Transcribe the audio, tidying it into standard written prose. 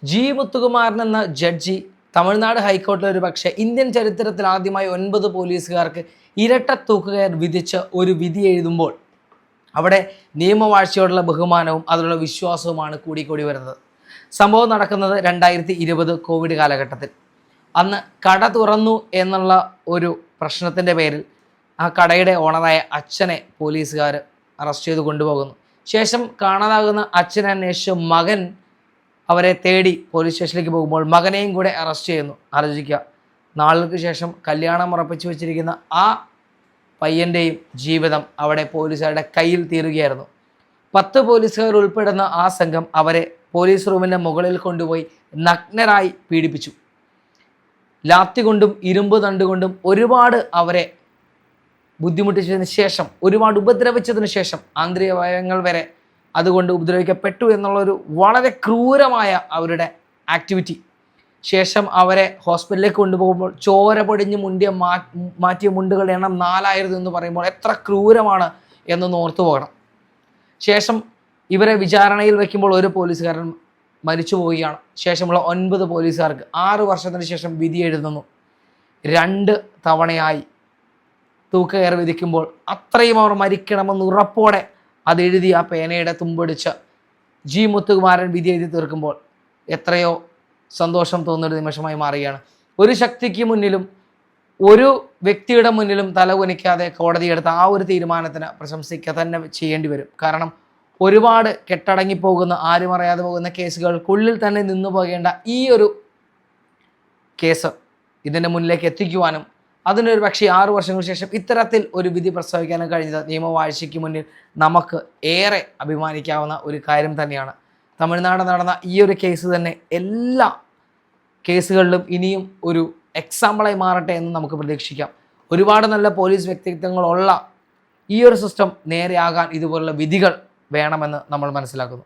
G Muthukumaran എന്ന judge Tamil Nadu ഹൈക്കോടതിയിൽ ഒരു പക്ഷേ ഇന്ത്യൻ ചരിത്രത്തിൽ ആദ്യമായി 9 പോലീസുകാർക്ക് ഇരട്ട തൂക്കുകയർ വിധിച്ച് ഒരു വിധി എഴുതുമ്പോൾ അവിടെ നിയമവാഴ്ചയോടുള്ള ബഹുമാനവും അതിലുള്ള വിശ്വാസവുമാണ് കൂടിക്കൂടി വരുന്നത്. സംഭവം നടക്കുന്നത് 2020 കോവിഡ് കാലഘട്ടത്തിൽ. അന്ന് കട തുറന്നു എന്നുള്ള ഒരു പ്രശ്നത്തിൻ്റെ പേരിൽ ആ കടയുടെ ഓണറായ അച്ഛനെ പോലീസുകാർ അറസ്റ്റ് ചെയ്ത് കൊണ്ടുപോകുന്നു. ശേഷം കാണാതാകുന്ന അച്ഛനെ അന്വേഷിച്ച് മകൻ അവരെ തേടി പോലീസ് സ്റ്റേഷനിലേക്ക് പോകുമ്പോൾ മകനെയും കൂടെ അറസ്റ്റ് ചെയ്യുന്നു. ആലോചിക്കുക, നാളുകൾക്ക് ശേഷം കല്യാണം ഉറപ്പിച്ചു വെച്ചിരിക്കുന്ന ആ പയ്യൻ്റെയും ജീവിതം അവിടെ പോലീസുകാരുടെ കയ്യിൽ തീരുകയായിരുന്നു. 10 പോലീസുകാർ ഉൾപ്പെടുന്ന ആ സംഘം അവരെ പോലീസ് റൂമിൻ്റെ മുകളിൽ കൊണ്ടുപോയി നഗ്നരായി പീഡിപ്പിച്ചു. ലാത്തി കൊണ്ടും ഇരുമ്പ് തണ്ടുകൊണ്ടും ഒരുപാട് അവരെ ബുദ്ധിമുട്ടിച്ചതിന് ശേഷം, ഒരുപാട് ഉപദ്രവിച്ചതിന് ശേഷം, ആന്തരികവയവങ്ങൾ വരെ അതുകൊണ്ട് ഉപദ്രവിക്കപ്പെട്ടു എന്നുള്ളൊരു വളരെ ക്രൂരമായ അവരുടെ ആക്ടിവിറ്റി. ശേഷം അവരെ ഹോസ്പിറ്റലിലേക്ക് കൊണ്ടുപോകുമ്പോൾ ചോര പൊടിഞ്ഞ് മാറ്റിയ മുണ്ടുകളുടെ എണ്ണം 4000 എന്ന് പറയുമ്പോൾ എത്ര ക്രൂരമാണ് എന്നൊന്ന് ഓർത്തു പോകണം. ശേഷം ഇവരെ വിചാരണയിൽ വയ്ക്കുമ്പോൾ ഒരു പോലീസുകാരൻ മരിച്ചു പോവുകയാണ്. ശേഷമുള്ള 9 പോലീസുകാർക്ക് 6 വർഷത്തിന് ശേഷം വിധി എഴുതുന്നു. 2 തവണയായി തൂക്കുകയർ വിധിക്കുമ്പോൾ അത്രയും അവർ മരിക്കണമെന്ന് ഉറപ്പോടെ അതെഴുതി ആ പേനയുടെ തുമ്പൊടിച്ച് ജി മുത്തുകുമാരൻ വിധി എഴുതി തീർക്കുമ്പോൾ എത്രയോ സന്തോഷം തോന്നുന്നൊരു നിമിഷമായി മാറുകയാണ്. ഒരു ശക്തിക്ക് മുന്നിലും ഒരു വ്യക്തിയുടെ മുന്നിലും തലകുനിക്കാതെ കോടതി എടുത്ത ആ ഒരു തീരുമാനത്തിന് പ്രശംസിക്കുക തന്നെ ചെയ്യേണ്ടി വരും. കാരണം ഒരുപാട് കെട്ടടങ്ങിപ്പോകുന്ന, ആരും അറിയാതെ പോകുന്ന കേസുകൾക്കുള്ളിൽ തന്നെ നിന്നു പോകേണ്ട ഈ ഒരു കേസ് ഇതിൻ്റെ മുന്നിലേക്ക് എത്തിക്കുവാനും അതിനൊരു പക്ഷേ 6 വർഷങ്ങൾക്ക് ശേഷം ഇത്തരത്തിൽ ഒരു വിധി പ്രസ്താവിക്കാനും കഴിഞ്ഞത് നിയമവാഴ്ചയ്ക്ക് മുന്നിൽ നമുക്ക് ഏറെ അഭിമാനിക്കാവുന്ന ഒരു കാര്യം തന്നെയാണ്. തമിഴ്നാട് നടന്ന ഈ ഒരു കേസ് തന്നെ എല്ലാ കേസുകളിലും ഇനിയും ഒരു എക്സാമ്പിളായി മാറട്ടെ എന്ന് നമുക്ക് പ്രതീക്ഷിക്കാം. ഒരുപാട് നല്ല പോലീസ് വ്യക്തിത്വങ്ങളുള്ള ഈ ഒരു സിസ്റ്റം നേരെയാകാൻ ഇതുപോലുള്ള വിധികൾ വേണമെന്ന് നമ്മൾ മനസ്സിലാക്കുന്നു.